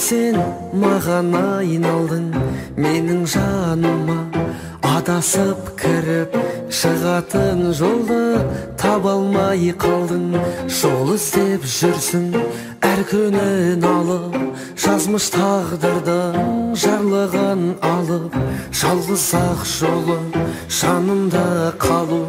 сен маған айналдың менің жаныма, адасып кіріп шығатын жолды таба алмай қалдың. Жол іздеп жүрсің әр күнін алып, жазмыш тағдырдың жарлығын алып, жалғыз ақ жолы жанымда қалу,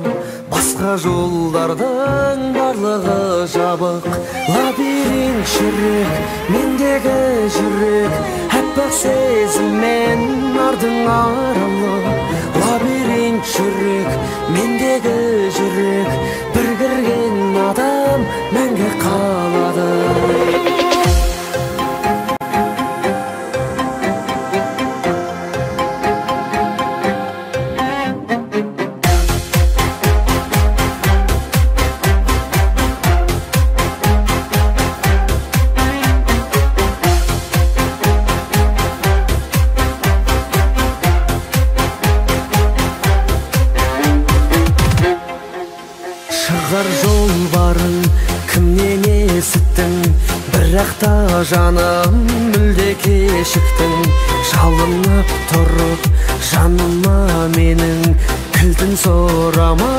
басқа жолдардың барлығы жабық. Лабиринт жүрек, мендегі жүрек, аппақ сезіммен ардың аралы. Лабиринт жүрек, мендегі жүрек, бір кірген адам мәңгі қалады. Шығар жол барын кімнен есіттің, бірақ та жаным мүлде кешіктің. Жалынып тұрып жаныма менің, кілтін сұрама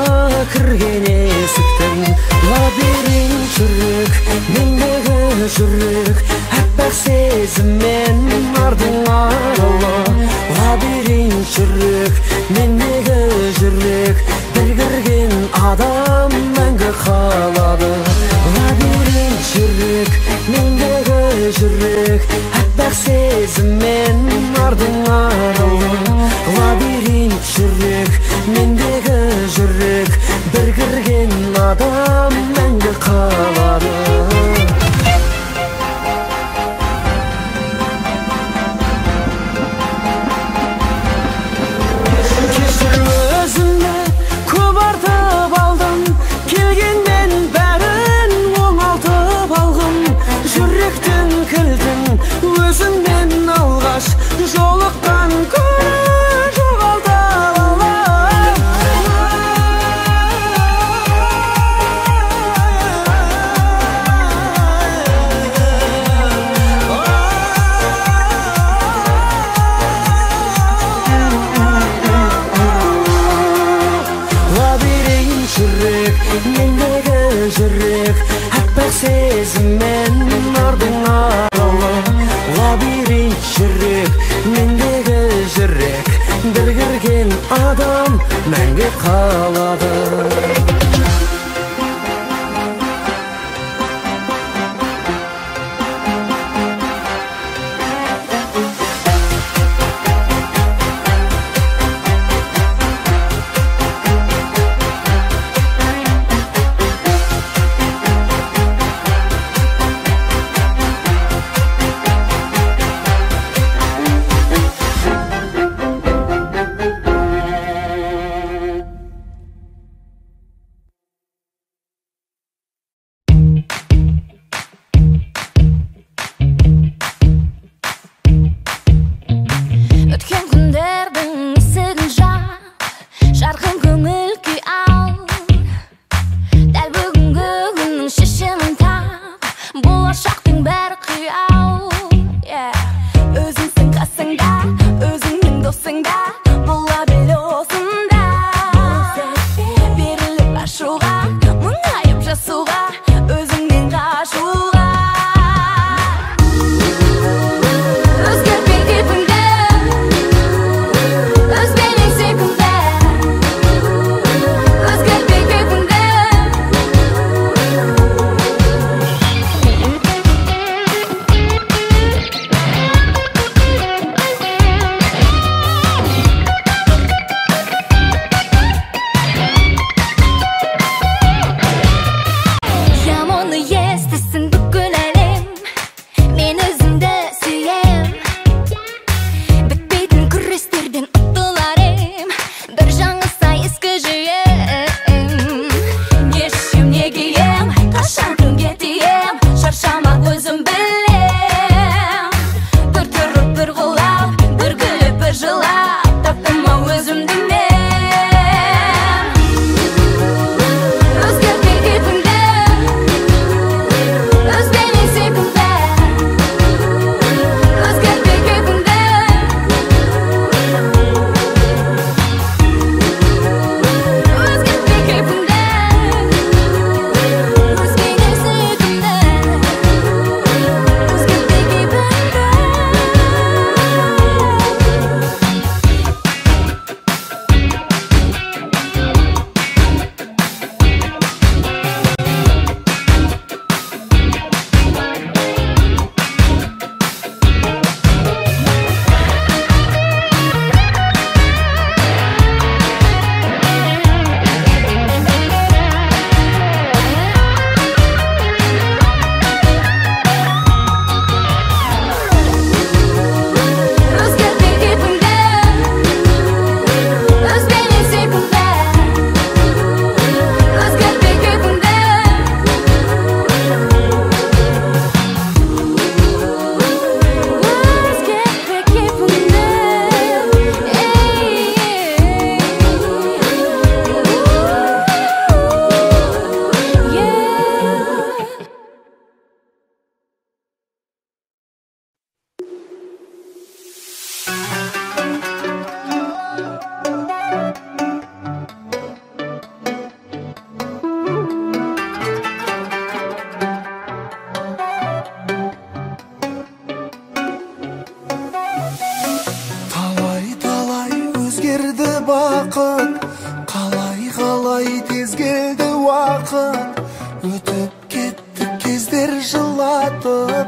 кірген есіктің. Лабиринт жүрек, мендегі жүрек, аппақ сезіммен ардың аралы. Лабиринт жүрек, мендегі жүрек, бір кірген адам мәңгі қалады. Лабиринт жүрек, мендегі жүрек, аппақ сезіммен ардың аралы. Лабиринт жүрек, мендегі жүрек, бір кірген адам мәңгі қалады. Жолыққан күні жоғалта алам. Лабиринт жүрек, мендегі жүрек, аппақ сезіммен ардың аралы. Лабиринт жүрек, мендегі жүрек, бір кірген адам мәңгі қалады.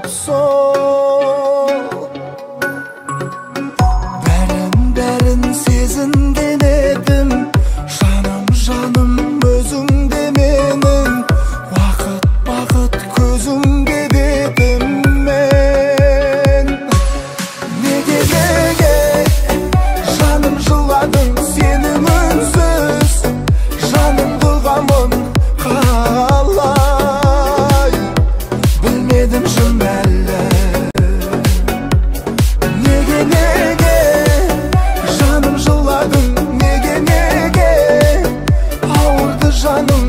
sol. Bәрін сезінген едім, жаным өзіңде менің. Бақыт көзіңде дедім мен. Неге жаным жыладың сенің үнсіз, жанымды ғамын қалай білмедім шын әлі. Неге жаным жыладың, неге ауырды жаным,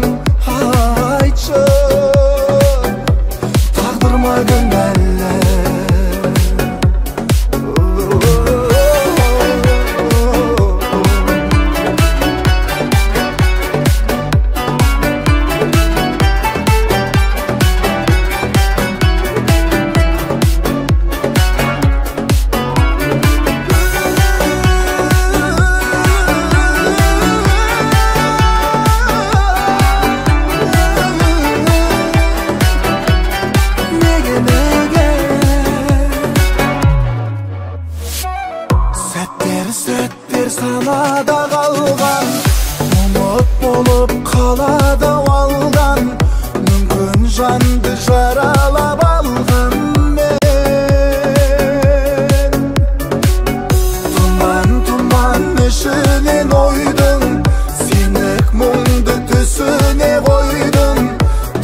айтшы тағдыр ма кінәлі. Сәттер санада қалған, ұмыт болып қалады алдан. Мүмкін жанды жаралап алған мен. Тұман ішінен ойдың, сенік мұңды түсіне қойдың.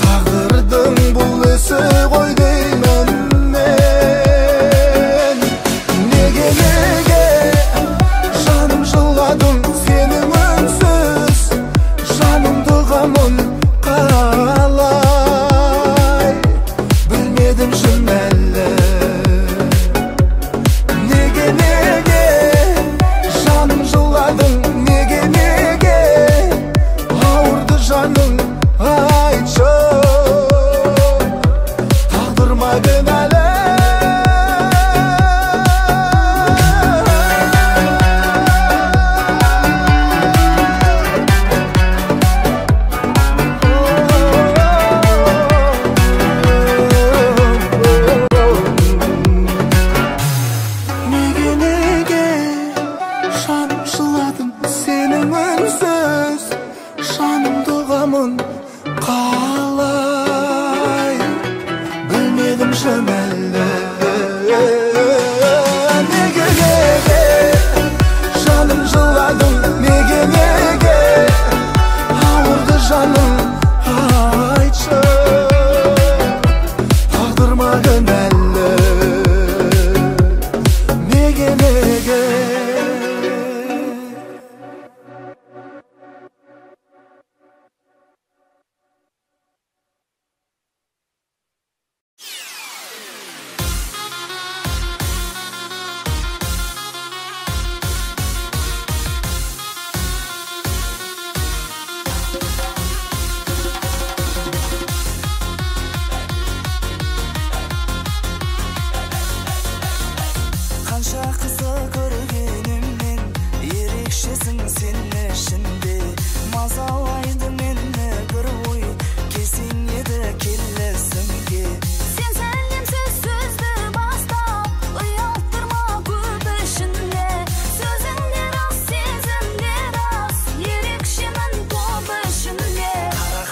Тағдырдың бұл ісі ғой деймін мен. Неге жаным жыладың сенің үнсіз, жанымды ғамын қалай білмедім шын әлі. Неге жаным жыладың, неге ауырды жаның, айтшы тағдыр ма кінәлі. Қалай білмедім шын әлі. Неге жаным жыладың, неге ауырды жаным, айтшы тағдыр ма кінәлі. Неге қанша қызы көргеніммен ерекшесің сен ішінде. Мазалайды мені бір ой, келсең еді келесімге. Сен сәлемсіз сөзді бастап, ұялттырма көп ішінде. Сөзіңде рас, сезімде рас, ерекшемін топ ішінде.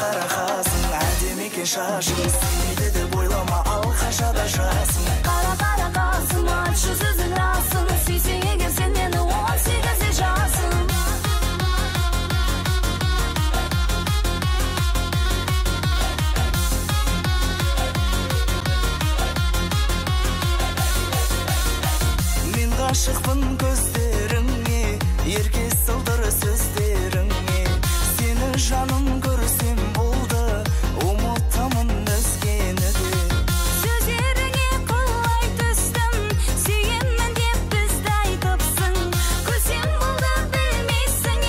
Қара қасың, әдемі екен шашың, сүйді деп ойлама ал қашада жасың. Қара қасым, айтшы сөзің расын, сүйсең егер сен мені 18-де жасың. Мен ғашықпын көздеріңе, ерке сылдыр сөздеріңе. Сені жаным көрсем болды, ұмытамын өзгені де. Сөздеріңе құлай түстім, сүйемін деп бізді айтыпсың. Көрсем болды білмейсің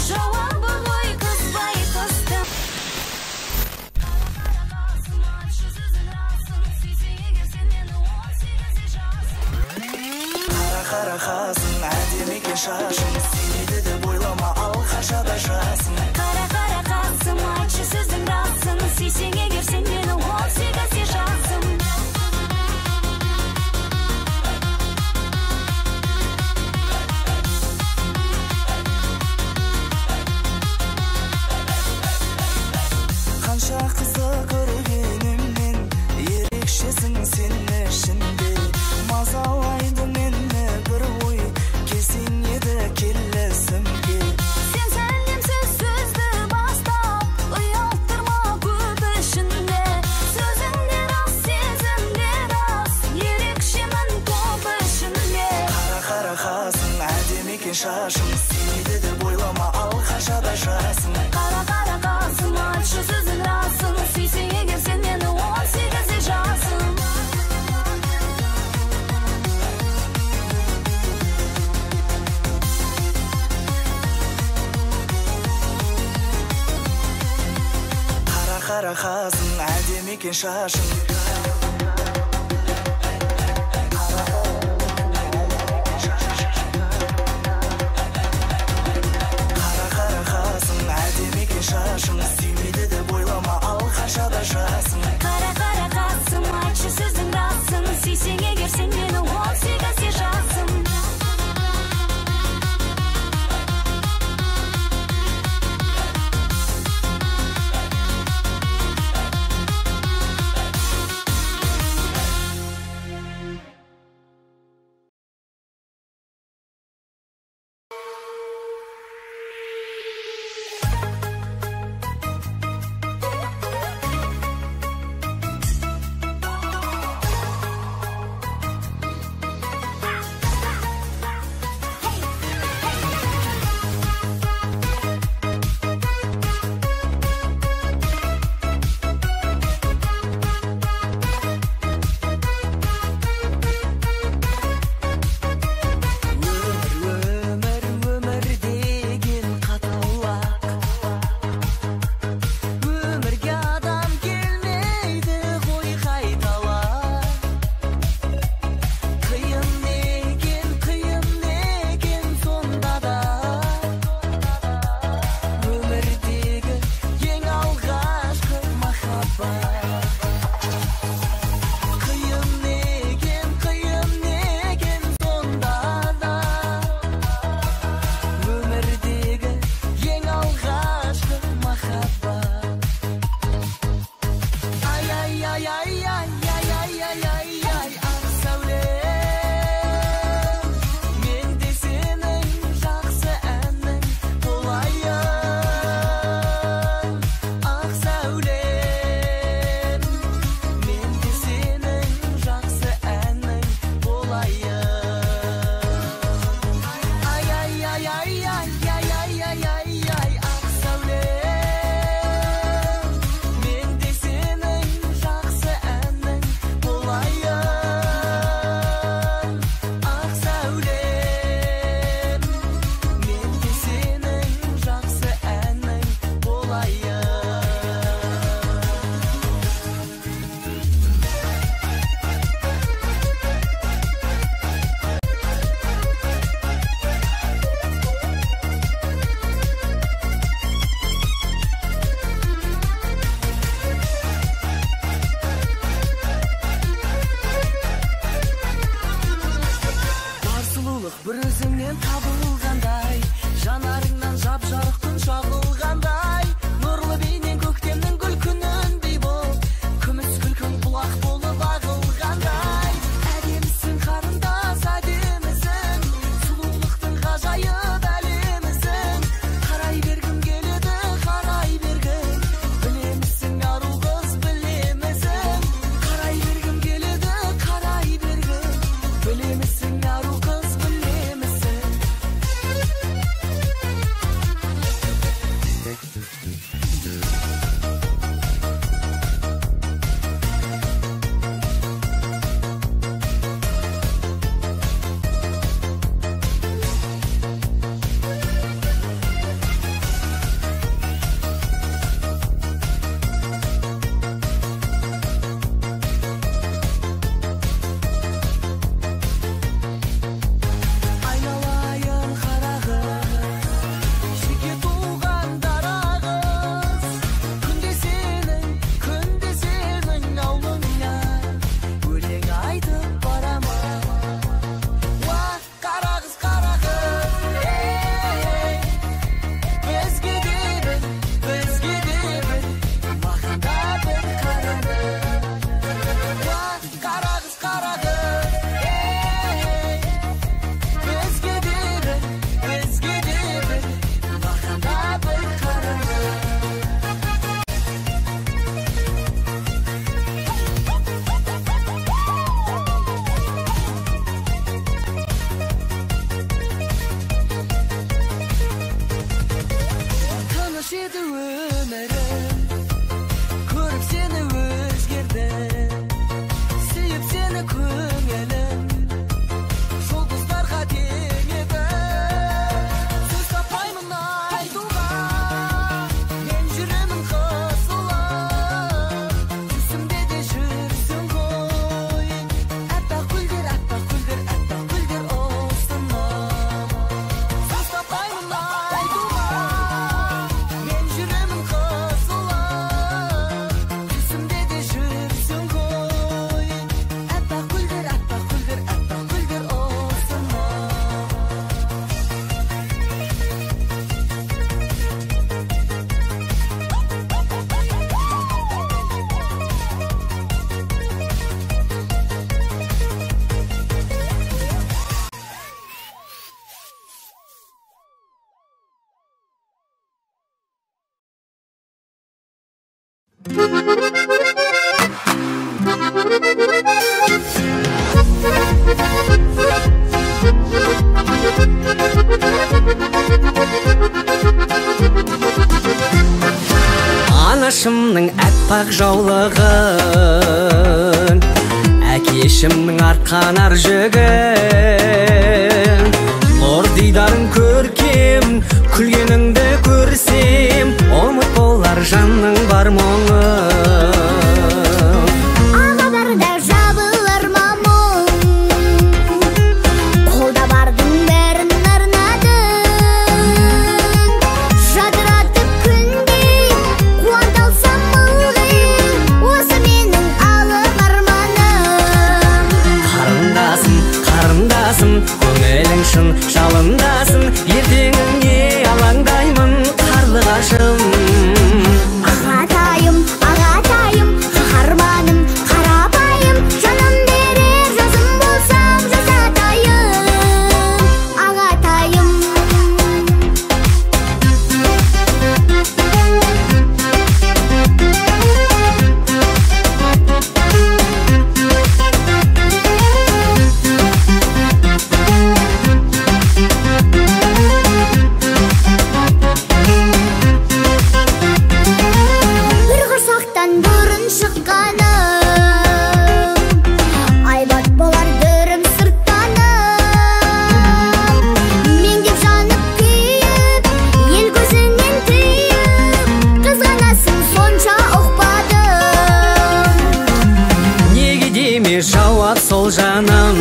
жауабы ғой қызбай қыстым. Қара қасым, айтшы сөзің расын, сүйсең егер сен мені 18-де жасың. Қара қасың, әдемі екен шашың, сүйді деп ойлама ал қашада жасың. Қара қасым, айтшы сөзің расын, сүйсең егер сен мені 18-де жасың. шашың, сүймейді деп ойлама, ал қашада жасың. Қара қара қасым, айтшы сөзің расың, сүйсең егер сен мені 18 жасым. Қара қасың, әдемі екен шашың. Қара қасың, әдемі екен шашың, сүймейді деп ойлама, ал қашада жасың. Қара қара қасым, айтшы сөзің расың, сүйсең егер сен мені 18 жасым. Анашымның әппақ жаулығын, әкешімнің арқанар жүгін. Нұр дидарың көркем, күлгеніңді көрсем, ұмыт болар жанның бар мұңы. Жалындасын, ертеңіңе алаңдаймын қарлығашым. Ағатайым, ағатайым, қаһарманым, қарапайым, жаным берер жазым болсам жазатайым. Ағатайым. Жауап сол жаным,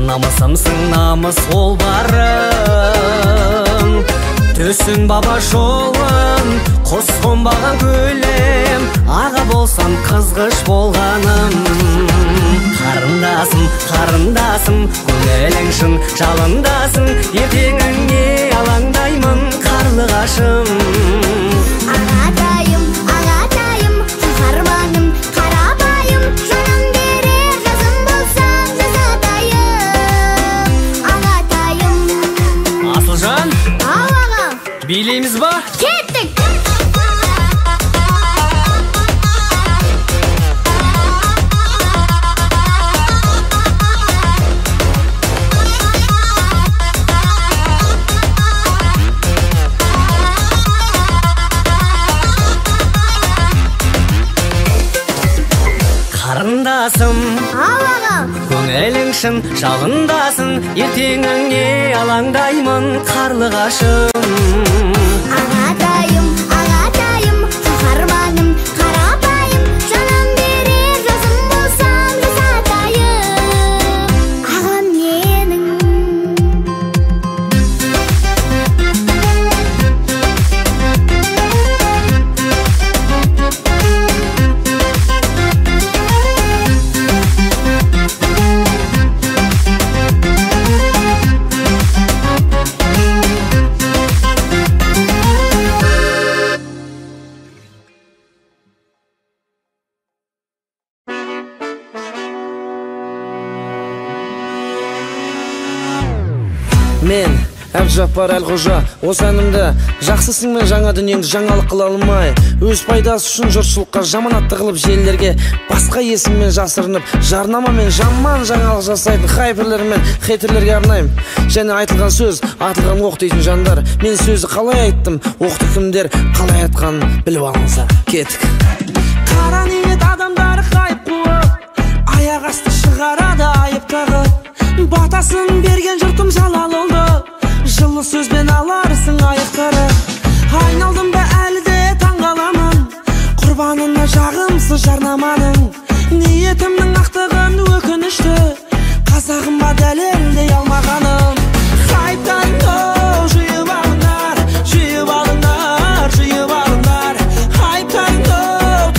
намысымсың намыс ол барым. Төсін баба жолын, құс қонбаған көлем, аға болсам қызғыш болғаным. Қарындасым, қарындасым, көңілің шын жалындасын, ертеңіңе алаңдаймын қарлығашым. Ағатайым, ағатайым, қаһарманым, қарапайым, жаным берер жазым болсам жазатайым. Ағатайым. Асылжан, Ау аға, билейміз ба? кеттік. Қарындасым, Ау аға, көңілің шын жалындасын, ертеңіңе алаңдаймын қарлығашым. ағатайым, ағатайым, қаһарманым, қарапайым, жаным берер жазым болсам жазатайым. Ағам менің. Мен Әбжаппар Әлқожа, осы әнімді жақсысың мен жаңа дүниеңді жаңалық қыла алмай, өз пайдасы үшін жұртшылыққа жаманатты қылып желілерге басқа есіммен жасырынып, жарнамамен жаман жаңалық жасайтын хайперлер мен хейтерлерге арнаймын. Және айтылған сөз, атылған оқ дейтін жандар, мен сөзі қалай айттым, оқты кімдер қалай айтқанын біліп алыңыздар. Кеттік. Қара ниет адамдар хайп қуып, аяқ асты шығарады айып тағып, батасын берген жұртым жалал oldu. Жылы сөзбен аларсың аяқтары. Айналдым ба әлі де таңғаламын, құрбанына жағымсыз жарнаманың. Ниетімнің ақтығын өкінішті, қазағыма дәлелдей алмағаным. Хайптан жиып алыңдар, жиып алыңдар, жиып алыңдар. Хайптан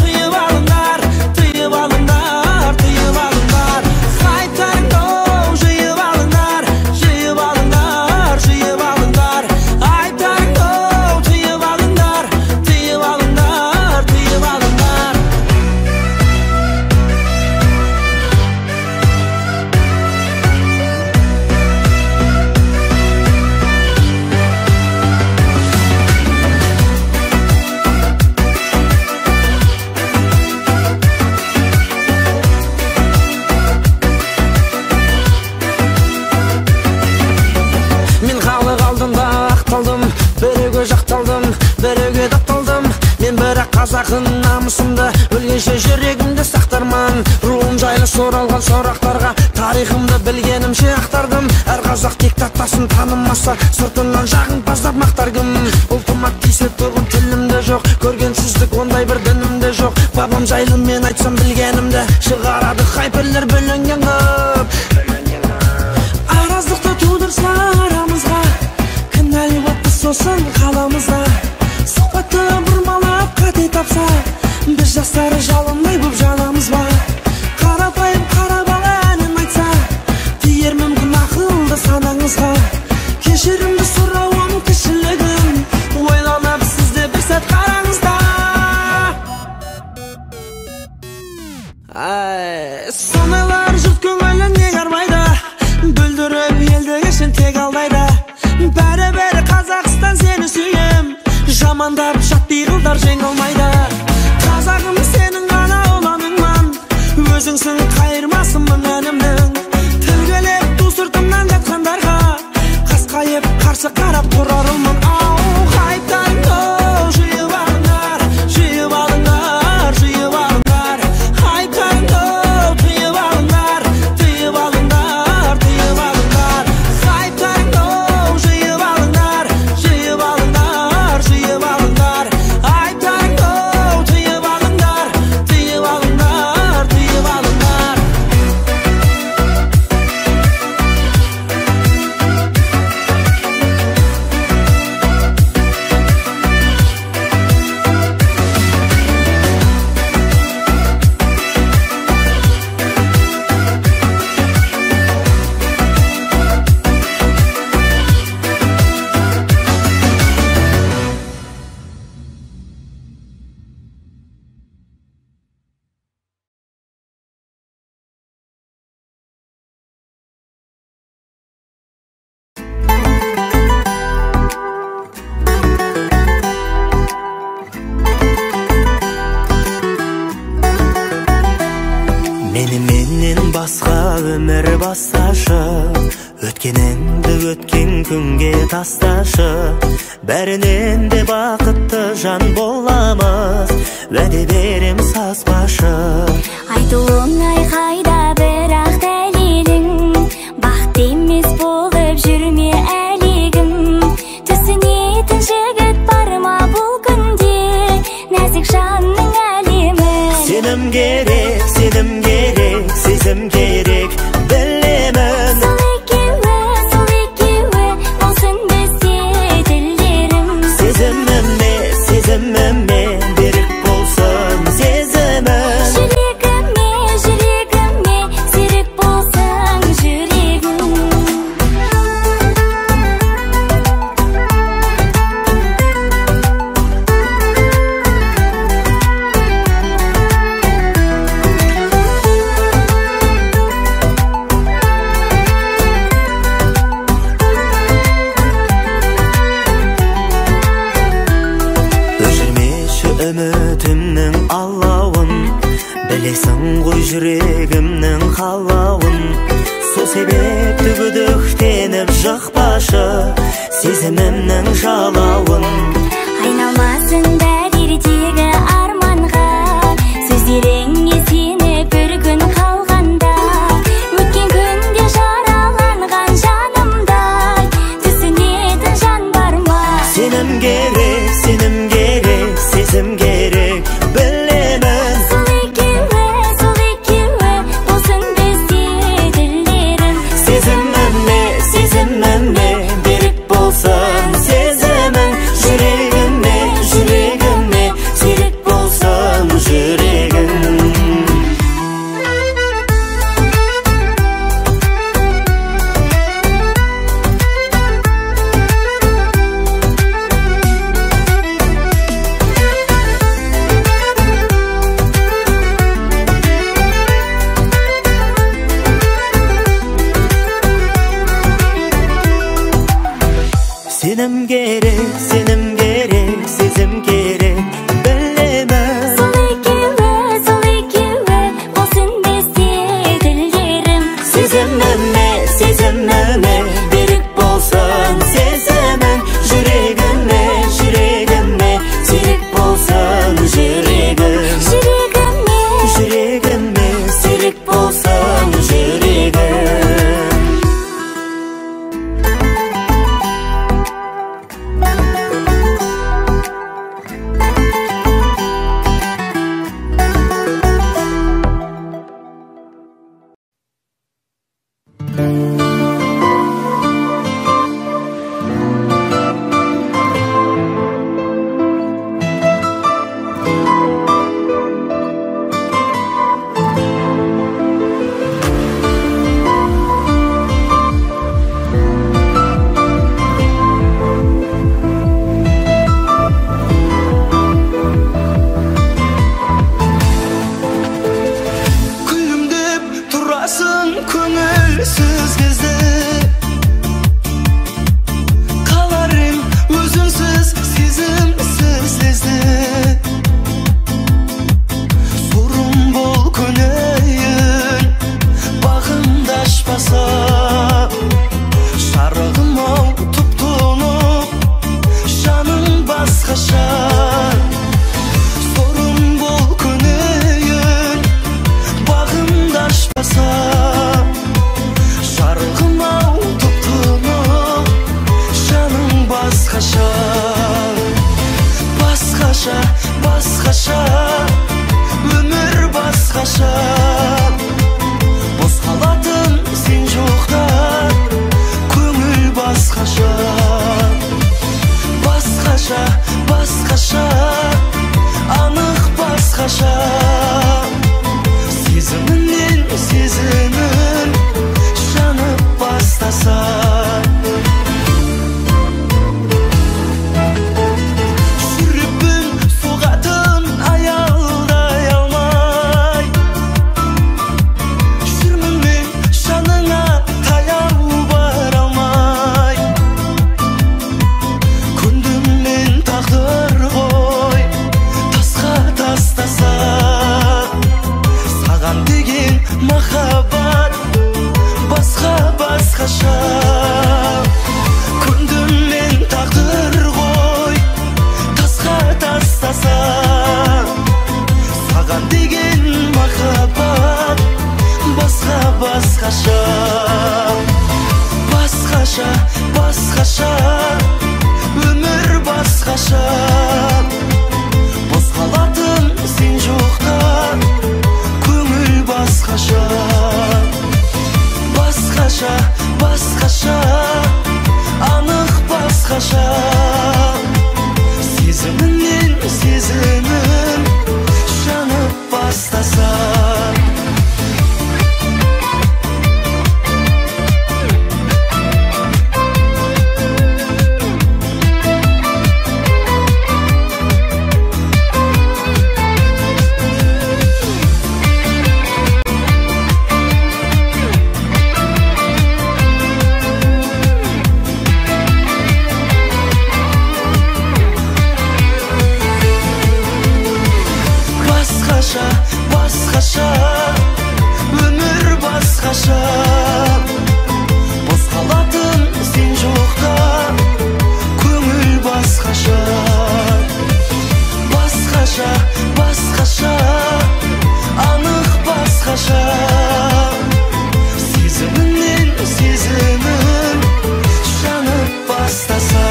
тыйып алыңдар, тыйып алыңдар, тыйып алыңдар. Хайптан жиып алыңдар, жиып алыңдар, жиып алыңдар. Хайптан тыйып алыңдар, тыйып алыңдар, тыйып алыңдар. ақын намысымды, өлгенше жүрегімде сақтарман. Руым жайлы соралған сорақтарға тарихымды білгенімше ақтардым. Әр қазақ тек татасын танымаса, сыртынан жағымпаздап мақтар кім? Ұлтыма тисе тұрғын тілімде жоқ, көргенсіздік ондай бір дінімде жоқ. Бабам жайлы мен айтсам білгенімді, шығарады хайперлер бүлінген қып. Араздықты тудырса арамызға, кінәлі отты сосын қаламызда. Сұхбатты бұрмалап қате тапса, біз жастары жалындай боп жанамыз ба? Қарапайым қара бала әнін айтса, тиер мүмкін ақылды санаңызға. Кешірімді сұрауым кішілігім, ойланып сізде бір сәт қараңызда. Сондайлар жұрт көңілін неге армайды, бүлдіріп елді кешін тек алдайды. Бәрі Қазақстан сені сүйем, жамандап жат пиғылдар жеңе алмайды. Қазағым сенің ғана ұланыңман, өзіңсің қайырмасымын әнімнің. Тілгілеп ту сыртымнан жатқандарға қасқайып қарсы қарап тұрарымын. Ау хайптарыңды жиып алыңдар, жиып алыңдар, жиып алыңдар. Хайптарыңды тыйып алыңдар, тыйып алыңдар, тыйып алыңдар. Хайптарыңды жиып алыңдар, жиып алыңдар, жиып алыңдар. Хайптарыңды тыйып алыңдар, тыйып алыңдар, тыйып алыңдар. Менен басқа өмір басташы, өткеніңді өткен күнге тасташы. Бәрінен де бақытты жан боламыз, уәде берем саспашы. Айтуың айқайда бірақ дәлелің, бақыт емес болып жүрме әлегім. Түсінетін жігіт бар ма бұл күнде, нәзік жанның әлемі. Сенім керек, сенім керек, сезім керек, білемін. Сол екеуі, болсын бізде тілдерім. Сезіміме берік болсын сезімім. Жүрегіме серік болсын жүрегім. Үмітімнің алауын, білесің ғой жүрегімнің қалауын. Сол себепті күдіктеніп жықпашы, сезімімнің жалауын. Айналмасын бәрердегі арманға, сөздеріңе сеніп бір күн қалғанда. Өткен күнде жараланған жанымдай, түсінетін жан бар ма? Сенім керек, сенім керек, сезім керек, білемін. Сол екеуі, болсын бізде тілдерім. Сезіміме берік болсын сезімің. Жүрегіме серік болсын жүрегің. Сенім керек, сезім керек, білемін. Сол екеуі, болсын бізде тілдерім. Сезіміме берік болсын сезімің. Жүрегіме серік болсын жүрегің. басқаша, қозғалатын сен жоқта, көңіл басқаша, басқаша, басқаша, анық басқаша. Сезіміңнен сезімім жанып бастаса, басқаша, өмір басқаша, қозғалатын сен жоқта, көңіл басқаша, басқаша, басқаша, анық басқаша. Сезіміңнен сезімім жанып бастаса,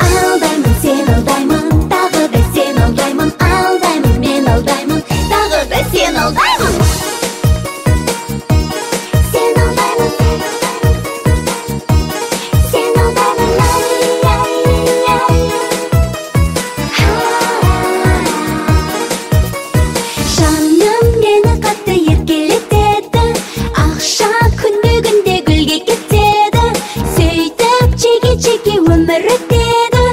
алдаймын сен алдаймын, тағы да сен алдаймын, алдаймын мен алдаймын, тағы да сен алдаймын. Сен алдаймын, сен алдаймын, жаным мені қатты еркелетеді, ақша күндігінде гүлге кетеді, сөйтіп жеке-жеке өмір өтеді,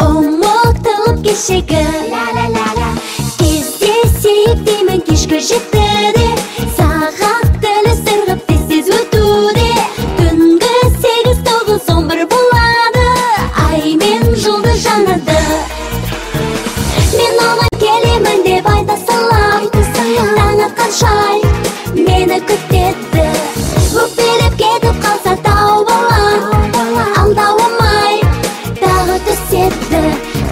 ұмытылып кешегі кездесейік деймін кешкі жетіде, сағат тілі сырғып тез өтуде, түнгі 8-9 11 болады, ай мен жұлдыз жанады. Мен оған келемін деп айта салам, таң атқанша мені күтеді, өкпелеп кетіп қалса тау балам, алдауымай тағы түседі.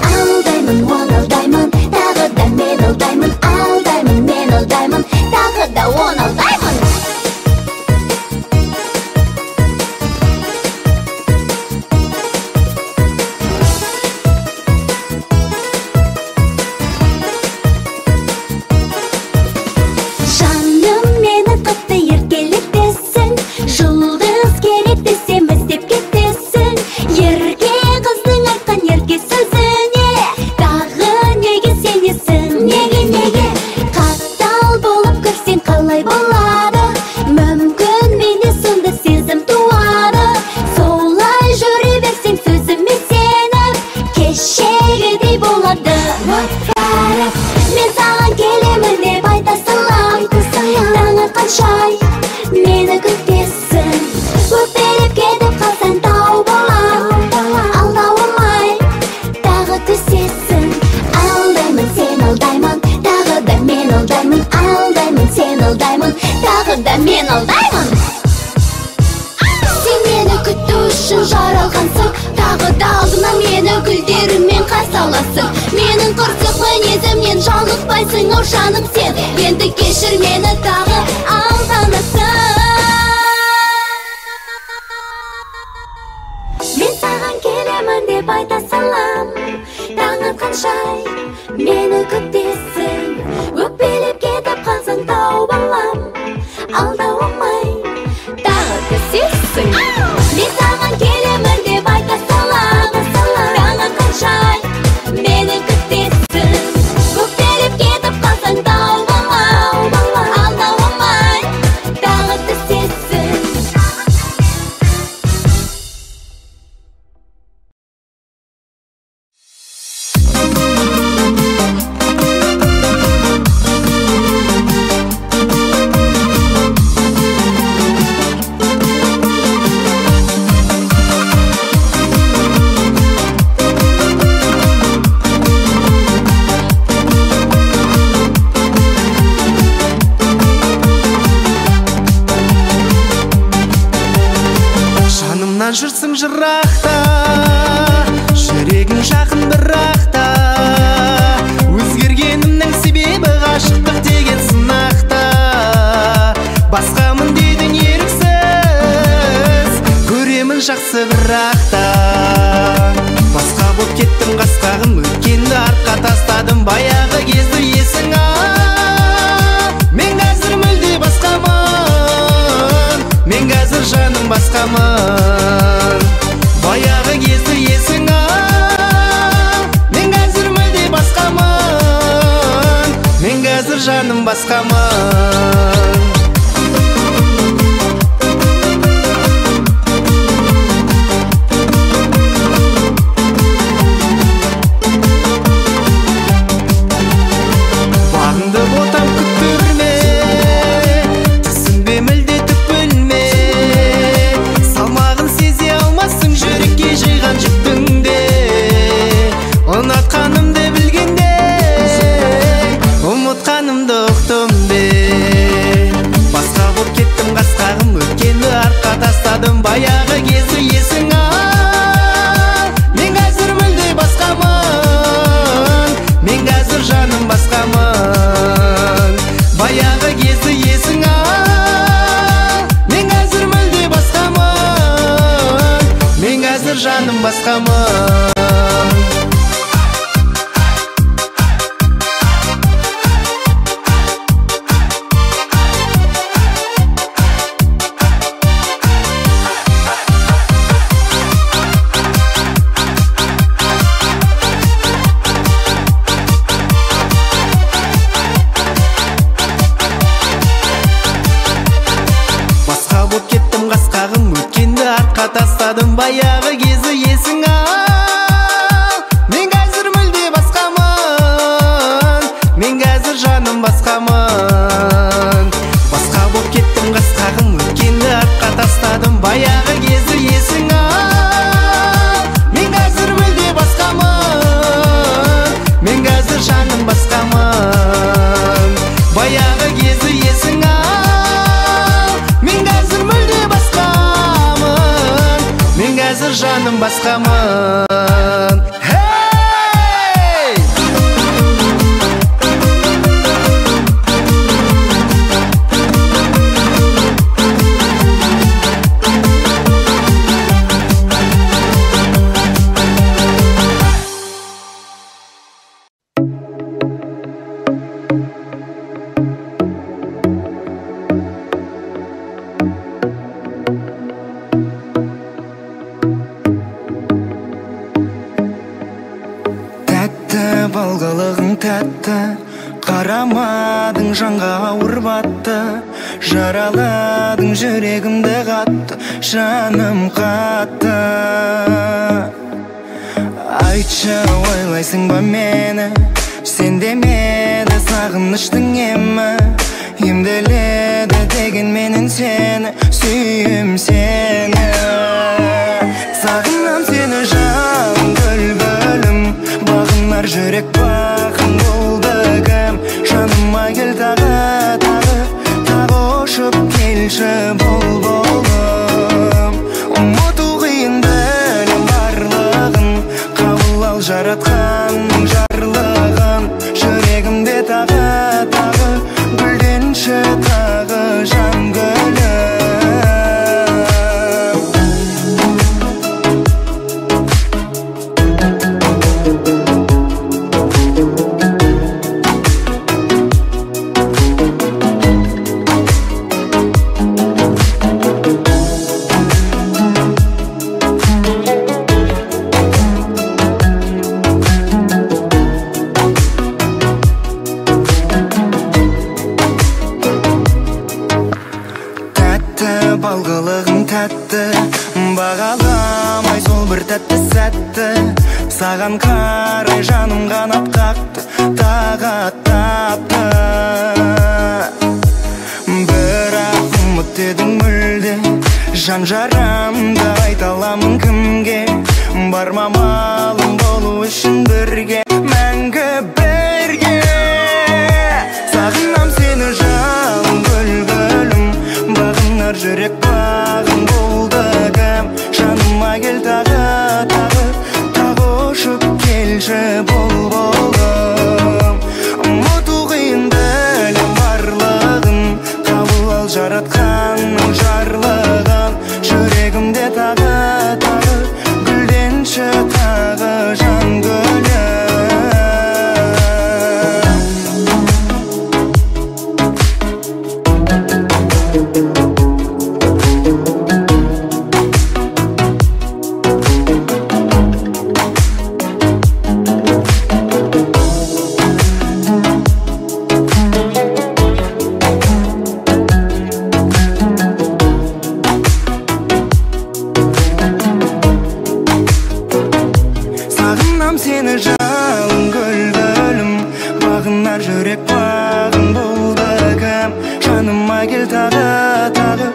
Алдаймын, оны алдаймын, тағы да мен алдаймын, алдаймын, мен алдаймын, тағы да оны алдаймын. Жаным мені қатты еркелетесің, жұлдыз керек десем іздеп кетесің, ерке қыздың айтқан ерке сөзіне тағы неге сенесің, неге қатал болып көрсең қалай болады, мүмкін менде сонда сезім туады, солай жүре берсең сөзіме сеніп, кешегідей болады. Мен саған келемін деп айта салам, таң атқанша мені күтесің, өкпелеп кетіп қалсаң тау балам, алдауымай тағы түсесің. Алдаймын, сен алдаймын, тағы да мен алдаймын, алдаймын, сен алдаймын, тағы да мен алдаймын. Сен мені күту үшін жаралғансың, тағы да алдыңа мені гүлдеріңмен қарсы аласың, менің қырсық мінезімнен жалықпайсың, о жаным сен, енді кешір мені тағы алданасың. Мен саған келемін деп айта салам, таң атқанша мені күтесің, өкпелеп кетіп қалсаң тау балам, алдауымай тағы түсесің. Мен саған келемін деп айта салам, таң атқанша мені күтесің, өкпелеп кетіп қалсаң тау балам, алдауымай тағы түсесің. жүрсің жырақта, бірақта. Өзгергенімнің себебі ғашықтық деген сынақта. Басқамын дедің еріксіз, көремін жақсы бірақта. Басқа боп кеттім қасқағым, өткенді артқа тастадым, баяғы кезді есіңа. Мен қазір мүлде басқамын, мен қазір жаным басқамын. Баяғы кезді есіңа, мен қазір мүлде басқамын, мен қазір жаным басқамын. Баяғы кезді есіңа, мен қазір мүлде басқамын, мен қазір жаным басқамын. Баяғы кезді есіңа, мен қазір мүлде басқамын, мен қазір жаным басқамын. Тастадым баяғы кезі есіңа, мен қазір мүлде басқамын, мен қазір жаным басқамын. Басқа боп кеттім қасқағым, өткенді артқа тастадым, баяғы кезі есіңа, мен қазір мүлде басқамын, мен қазір жаным басқамын. Баяғы кезі есіңа, мен қазір мүлде басқамын, мен қазір жаным басқамын. Балғалығың тәтті, қарамадың жанға ауыр батты, жараладың жүрегімді қатты, жаным қатты. Айтшы, ойлайсың ба мені, сен демеді сағыныштың емі, емделеді деген менен сені, сүйім сені. Сағынам сені жан гүл-гүлім, бағынар жүрек бақын болды кім. Жаныма кел тағы, тағы ұшып келші бұлбұлым. Ұмыту қиын білем барлығын, қабыл ал жаратқанның жарлығын. Жүрегімде тағы гүлденші тағы жан гүлім. Балғылығың тәтті, бағаламай сол бір тәтті сәтті. Саған қарай жаным қанат қақты, тағат тапты. Бірақ ұмыт дедің мүлде, жан жарамды айта аламын кімге. Бар ма малым болу үшін бірге, мәңгі бірге. Сағынам сені жалын гүл-гүлім, бағынар жүрек бағын болды кім. Жаныма кел тағы ұшып келші қанның жарлығын жүрегімде тағы гүлденші тағы жан гүлі. Сені жалын гүлділім, бағынар жүрек бағын болды кім. Жаныма кел тағы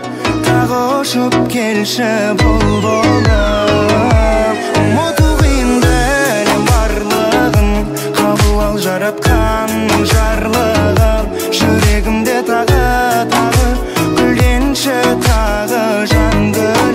ұшып келші бұлбұлым. Ұмыту қиын бәрі барлығын, қабыл ал жаратқанның жарлығын. Жүрегімде тағы гүлденші тағы жан гүлі.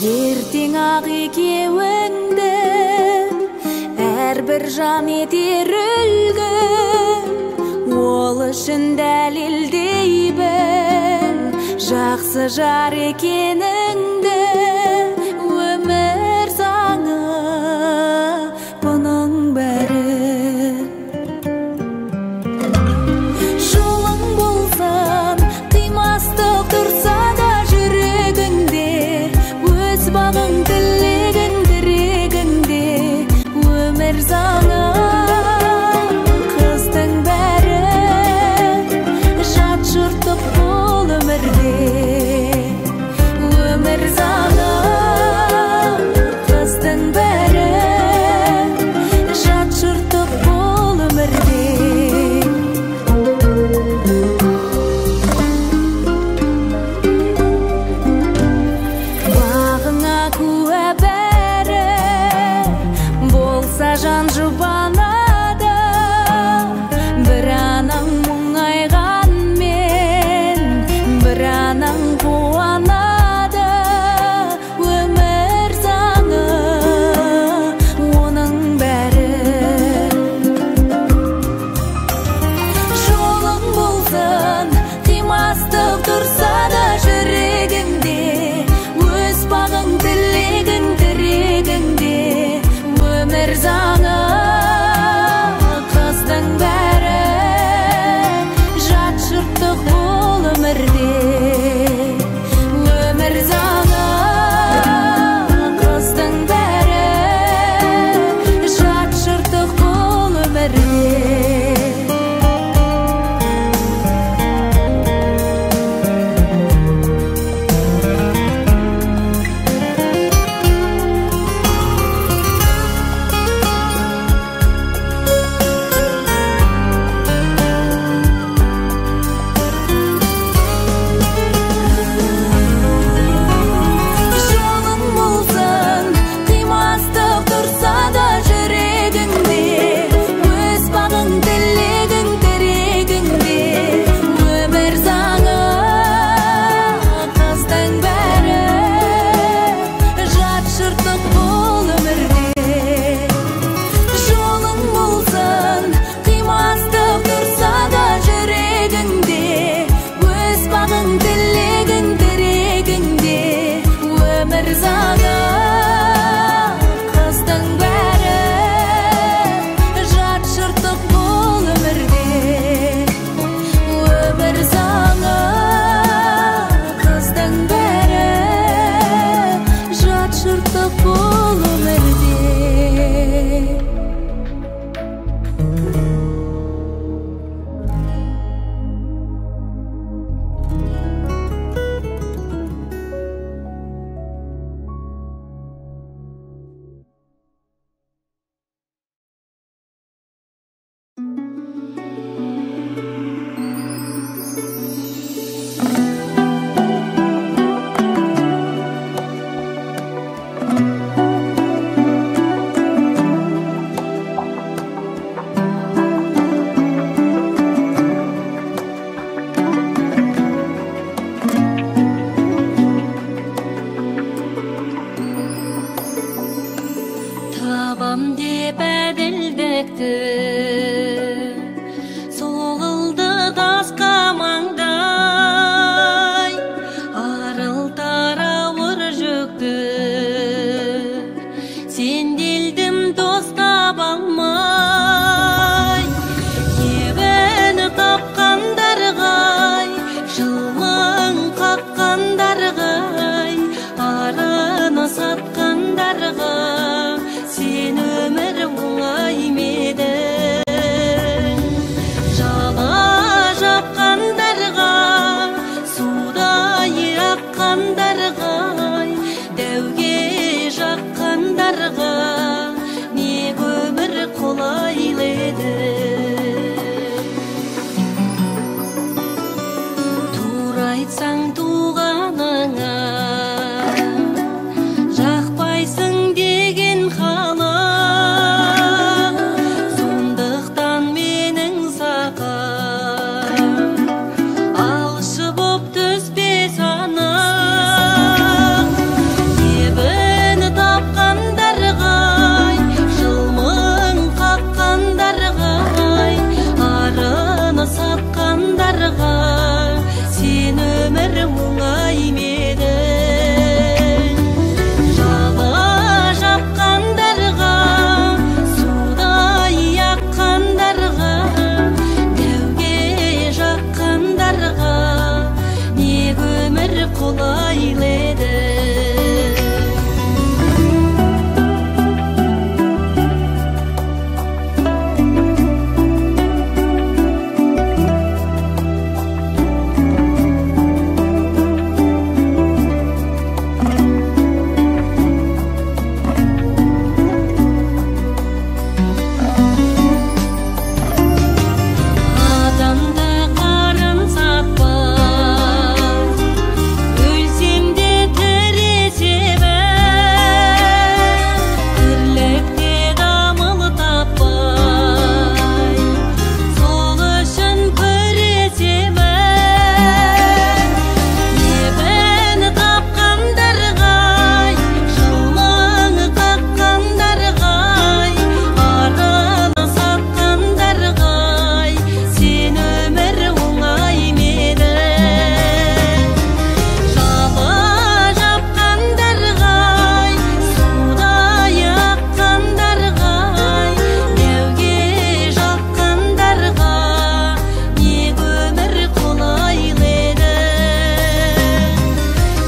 Ертең ақ екеуіңді әрбір жан етер үлгі, ол үшін дәлелдей біл жақсы жар екеніңді. Өмір заңы бұның бәрі жолың болсын, қимастық тұрса да жүрегіңде, өз бағың тілегің тірегіңде. Өмір заңы қыздың бәрі жат жұрттық бұл өмірде. Өмір заңы жүректі соғылды тасқа маңдай арылтар ауыр жүкті сенделдім дос таба алмай ебені тапқандарғай жылмаң қаққандарғай араны сатқандарға сен өмір оңай медің жала жапқандарға судай аққандарғай дәуге жаққандарға не өмір қолайлы еді тура айтсаң туғаныңа жақпайсың деген халық сондықтан менің саған алшы боп түспе санам ебіні тапқандарғай жылмың қаққандарғай араны сатқандарға сен өмір оңай медің жала жапқандарға судай аққандарға дәуге жаққандарға не өмір қолайлы еді адамды қарын сатпай өлсем де тіресемін тірлікте дамыл таппай сол үшін күресемін ебіні тапқандарғай жылмаң қаққандарғай араны сатқандарғай сен өмір оңай медің жала жапқандарғай судай аққандарғай дәуге жаққандарға не өмір қолайлы еді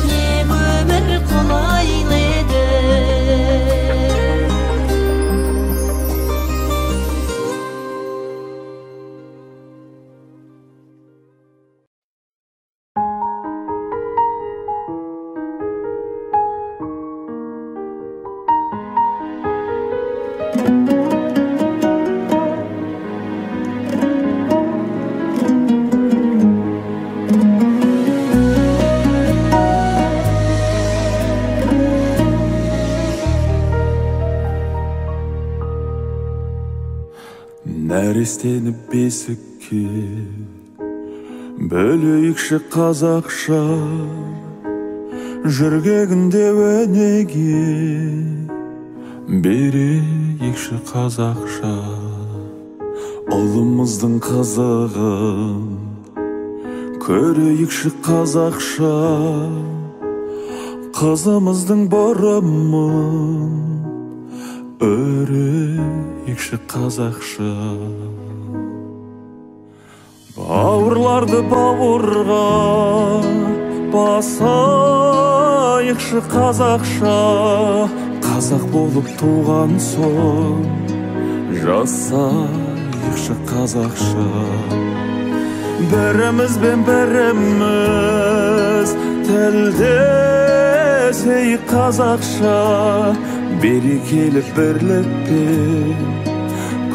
не өмір қолайлы еді нәрестені бесікке бөлейікші қазақша жүргегінде өнеге берейікші қазақша ұлымыздың қызығын көрейікші қазақша қызымыздың бұрымын өрейікші қазақша бауырларды бауырға басайықшы қазақша қазақ болып туған соң жасайықшы қазақша бірімізбен біріміз тілдесейік қазақша берекелі бірлікпен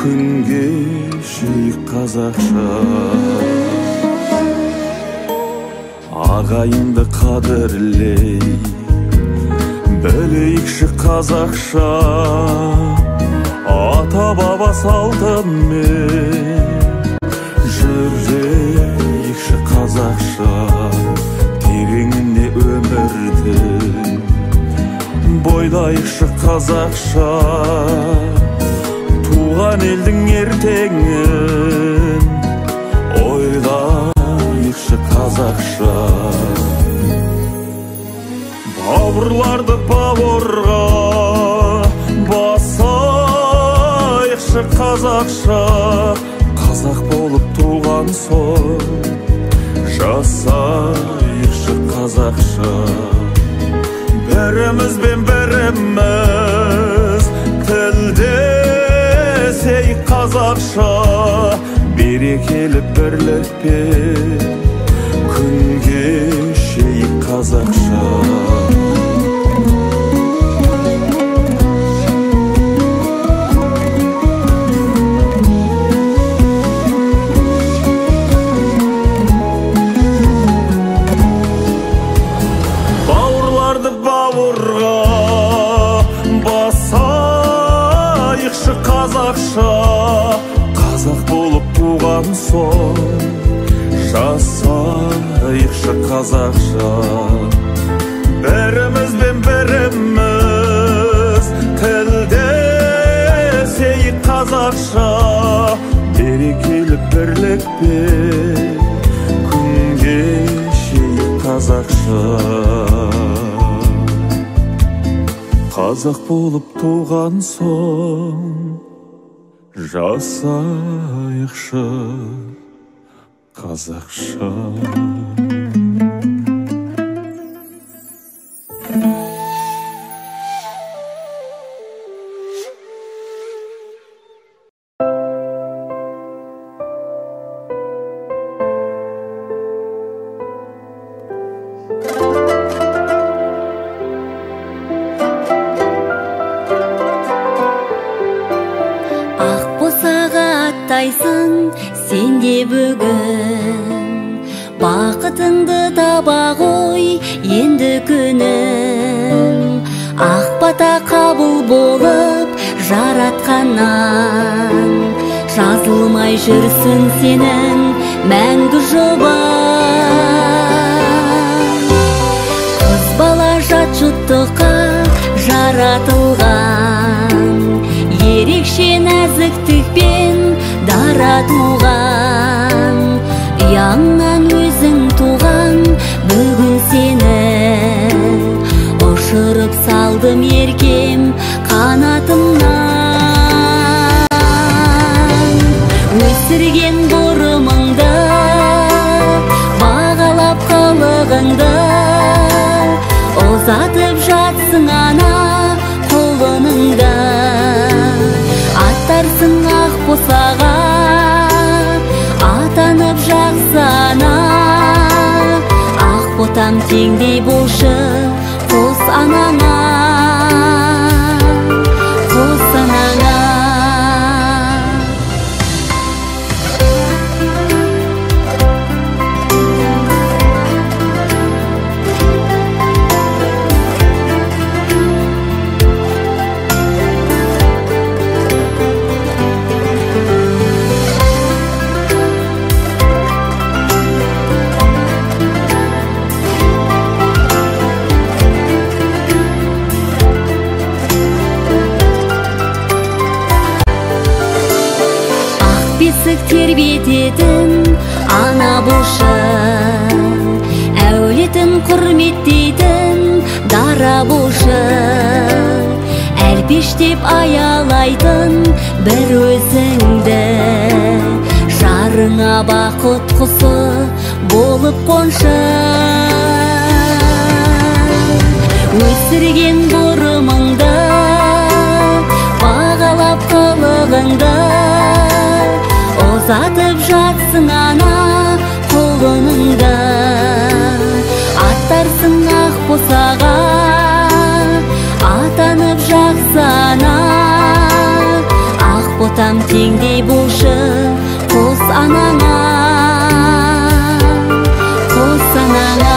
күн кешейік қазақша ағайынды қадірлей білейікші қазақша ата баба салтымен жүрейікші қазақша тереңіне өмірді бойлайықшы қазақша туған туған елдің ертеңін ойлайықшы қазақша. Бауырларды бауырға басайықшы қазақша. Қазақ болып туған соң жасайықшы қазақша. Бірімізбен біріміз тілдесейік қазақша. Берекелі бірлікпен күн кешейік қазақша. Қазақ болып туған соң жасайықшы қазақша. Бірімізбен біріміз тілдесейік қазақша. Берекелі бірлікпен күн кешейік қазақша. Қазақ болып туған соң жасайықшы қазақша. Сен де бүгін бақытыңды таба ғой енді күнім. Ақ бата қабыл болып жаратқаннан жазылмай жүрсін сенің мәңгі жұбан. Қыз бала жат жұттыққа жаратылған, ерекше нәзіктікпен дара туған. Ұяңнан өзің туған бүгін сені ұшырып салдым еркем қанатымнан. Өсірген бұрымыңды бағалап қылығыңды ұзатып жатсың ана қолыныңда. Аттарсың ақ босаға атанып жақсы ана. Ақ ботам теңдей болшы қос анаңа, қос анаңа. Тербететін ана болшы, әулетін құрметтейтін дара болшы. Әлпештеп аялайтын бір өзіңді, жарыңа бақыт құсы болып қоншы. Өсірген бұрымыңды бағалап қылығыңды ұзатып жатсың ана қолыныңда. Аттарсың ақ босаға атанып жақсы ана. Ақ ботам теңдей болшы қос анаңа, қос анаңа.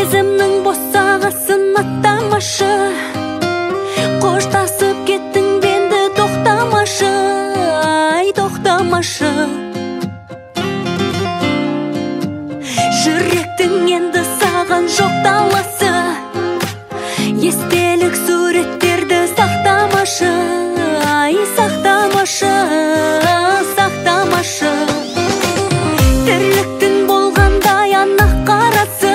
сезімнің босағасын аттамашы, қоштасып кеттің енді тоқтамашы, ай тоқтамашы. Жүректің енді саған жоқ таласы, естелік суреттерді сақтамашы, ай сақтамашы, сақтамашы. Тірліктің болғандай анық қарасы,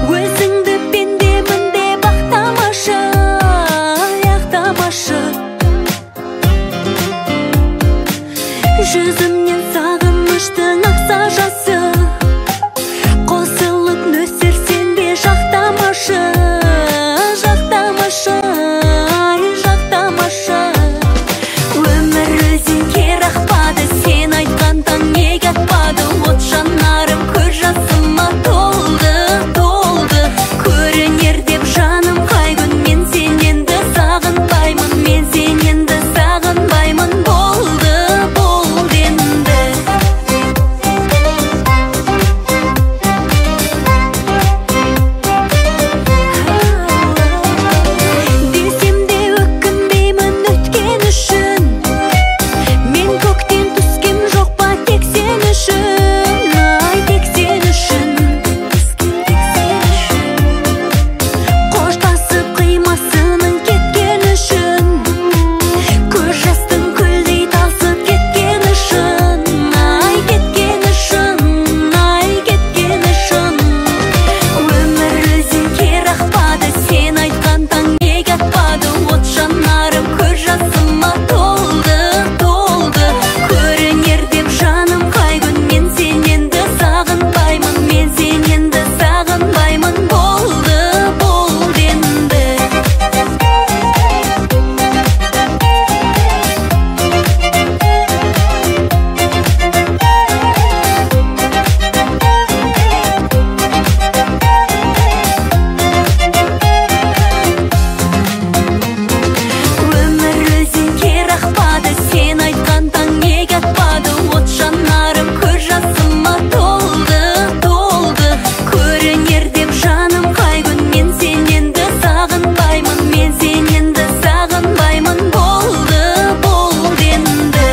өзіңді пендемін деп ақтамашы, ақтамашы. Жүзімнен сағыныштың ақса жасы, қосылып нөсерсен бе жақтамашы, жақтамашы, ай жақтамашы. Өмір өзен кер ақпады, сен айтқан таң неге атпады. От жанарым көз жасыма толды, толды. Көрінер деп жаным қай күн, мен сен енді сағынбаймын, мен сен енді сағынбаймын. Болды, болды енді. Десем де өкінбеймін өткен үшін, мен көктен түскем жоқ па тек сен үшін, ай тек сен үшін. Қоштасып қимасының кеткен үшін, көз жастың күлдей тасып кеткен үшін, ай кеткен үшін, ай кеткен үшін. Өмір өзен кер ақпады, сен айтқан таң неге атпады. От жанарым көз жасыма толды, толды. Көрінер деп жаным қай күн, мен сен енді сағынбаймын, мен сен енді сағынбаймын. Болды, болды енді. Өмір өзен кер ақпады, сен айтқан таң неге атпады. От жанарым көз жасыма толды, толды. Көрінер деп жаным қай күн, мен сен енді сағынбаймын, мен сен енді сағынбаймын. Болды, болды енді.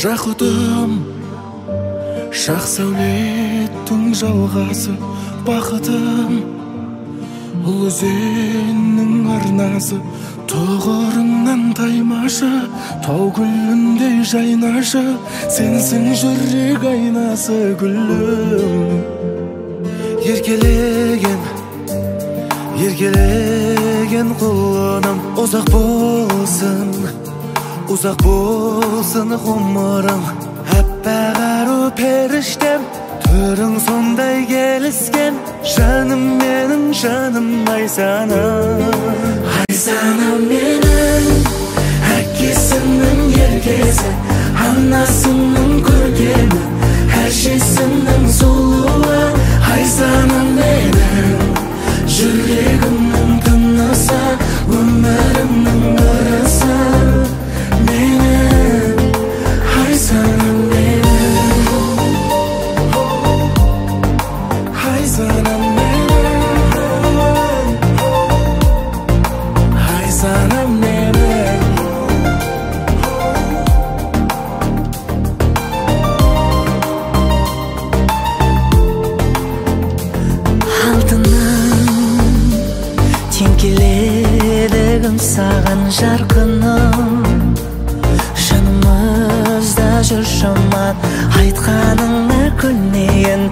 Жақұтым, шақ сәулеттің жалғасы, бақытым, ұл өзеннің арнасы. Тұғырыңнан таймашы, тау гүліндей жайнашы, сенсің жүрек айнасы гүлім. Еркелеген, еркелеген құлыным, ұзақ болсын ғұмырың. Әппақ ару періштем, түрің сондай келіскен, жаным менің, жаным Айсаным. Айсаным менің, әкесінің еркесі, анасының көркемі, әжесінің сұлуы. Айсаным менің, жүрегімнің тынысы, өмірімнің ырысы. Менің Айсаным менің, Айсаным менің, Айсаным менің. Алтыным, тең келеді кім саған жарқыным. Жанымызда жүр жаман, айтқаныңа көнейін,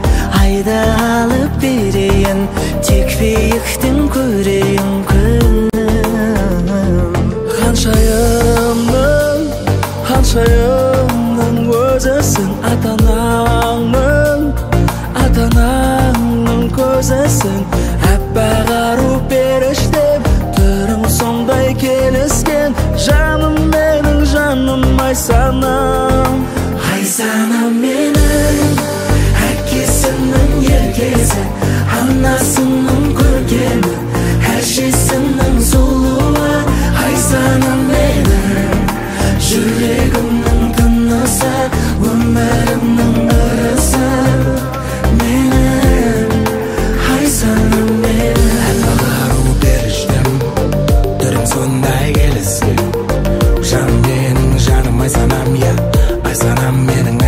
айды алып берейін. Тек өзісің әппақ ару періштем түрің сондай келіскен жаным менің жаным Айсанам Айсанам менің әкесінің еркесі анасының көркемі әжесінің сұлуы Айсанам менің жүрегімнің тынысы өмірімнің ырысы менің Айсанам менің әппақ ару періштем түрің сондай келіскен жаным менің жаным Айсанам я Айсанам менің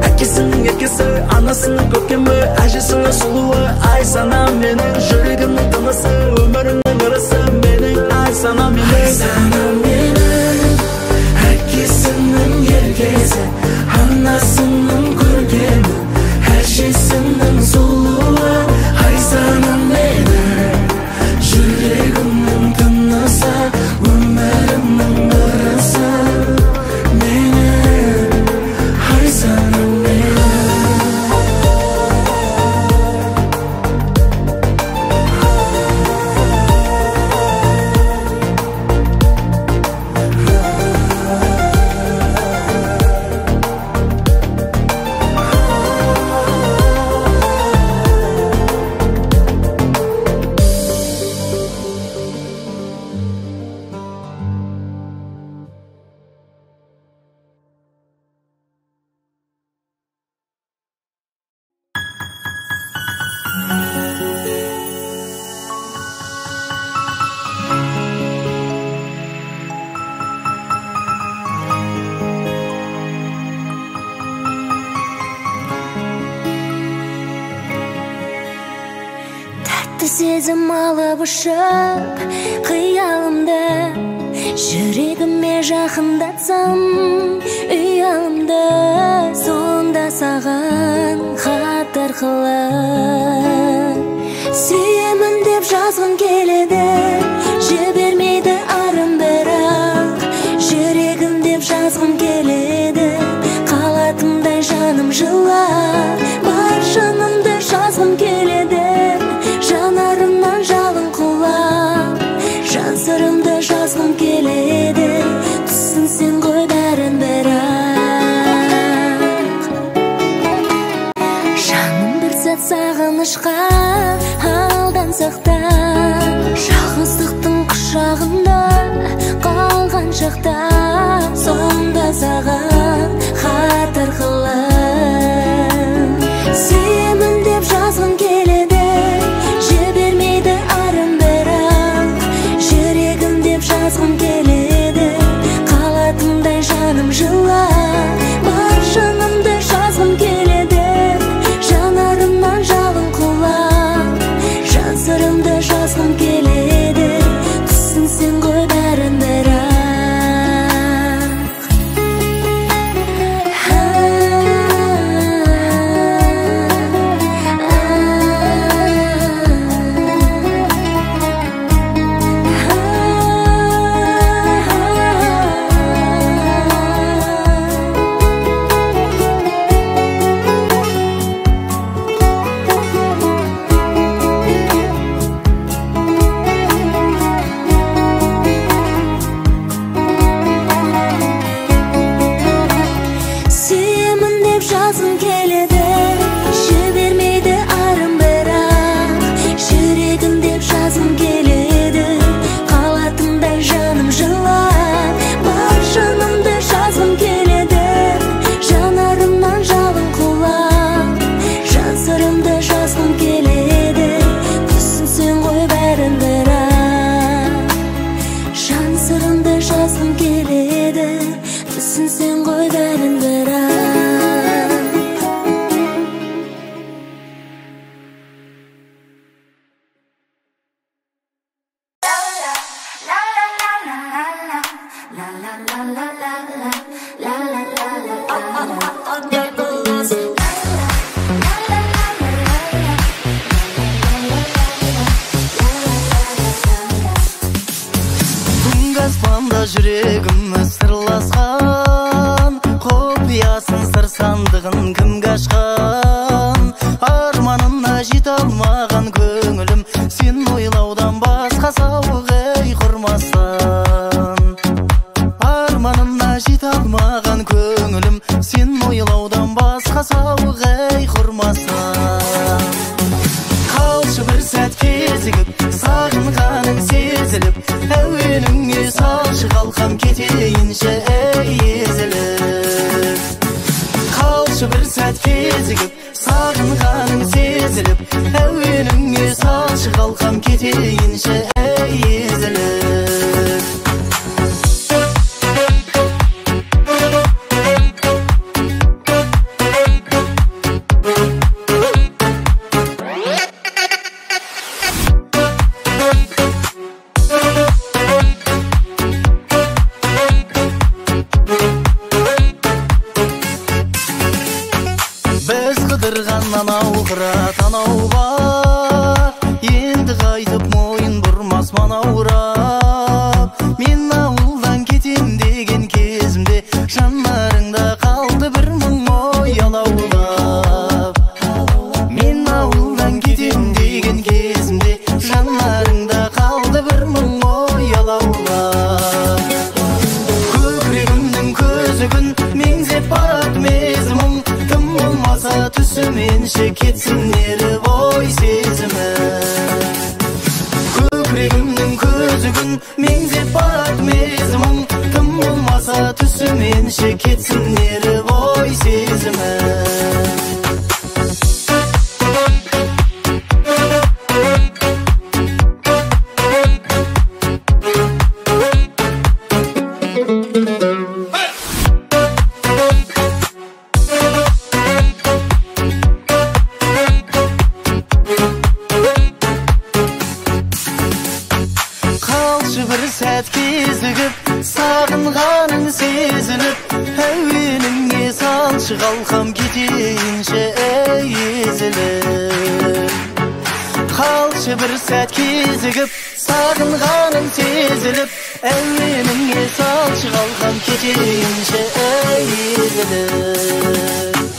әкесінің еркесі анасының көркемі әжесінің сұлуы Айсанам менің жүрегімнің тынысы өмірімнің ырысы менің Айсанам менің әкесінің еркесі анасының көркемі әжесінің сұлуы Айсанам менің жүрегімнің тынысы өмірімнің ырысы менің Айсанам сезім алып ұшып қиялымды жүрегіме жақындатсам ұялымды сонда саған хат арқылы сүйемін деп жазғым келеді жібермейді арым бірақ жүрегім деп жазғым келеді қалатындай жаным жылап бар жанымды жазғым келеді жанарымнан жалын құлап жан сырымды жазғым келеді түсінсең ғой бәрін бірақ жаным бір сәт сағынышқа алдансақ та жалғыздықтың құшағында қалған шақта сонда саған хат арқылы сүйемін деп жазғым келеді жібермейді арым бірақ жүрегім деп жазғым келеді қалатындай жаным жылап бар жанымды жазғым келеді жанарымнан жалын құлап жан сырымды жазғым келеді түсінсең ғой бәрін бірақ жүрегімі сырласқан құпиясын сыр сандығын кімге ашқан арманына жете алмаған көңілім, сен ойлаудан басқа сауық ей құрмасан. Арманына жете алмаған көңілім, сен ойлаудан басқа сауық ей құрмасан. Қалшы бір сәт кезігіп, сағынғаның сезіліп, әуеніңе салшы қалқам кетейінші ей езіліп. Қалшы бір сәт кезігіп, сағынғаның сезіліп, әуеніңе салшы қалқам кетейінші ей езіліп. Танауға енді қайтып мойын бұрмас манаурап. Мен ауылдан кетем деген кезімде жанарыңда қалды бір мұң ой алаулап. Мен ауылдан кетем деген кезімде жанарыңда қалды бір мұң ой алаулап. Көкірегімнің көзі күн меңзеп барады мезімің, тым болмаса түсіменші кетсін еріп ой сезімі. Көкірегімнің көзі күн меңзеп барады мезімің, тым болмаса түсіменші кетсін еріп ой сезімі. Сағынғаның сезіліп, әуеніңе салшы қалқам кетейінші ей езіліп. Қалшы бір сәт кезігіп, сағынғаның сезіліп, әуеніңе салшы қалқам кетейінші ей езіліп.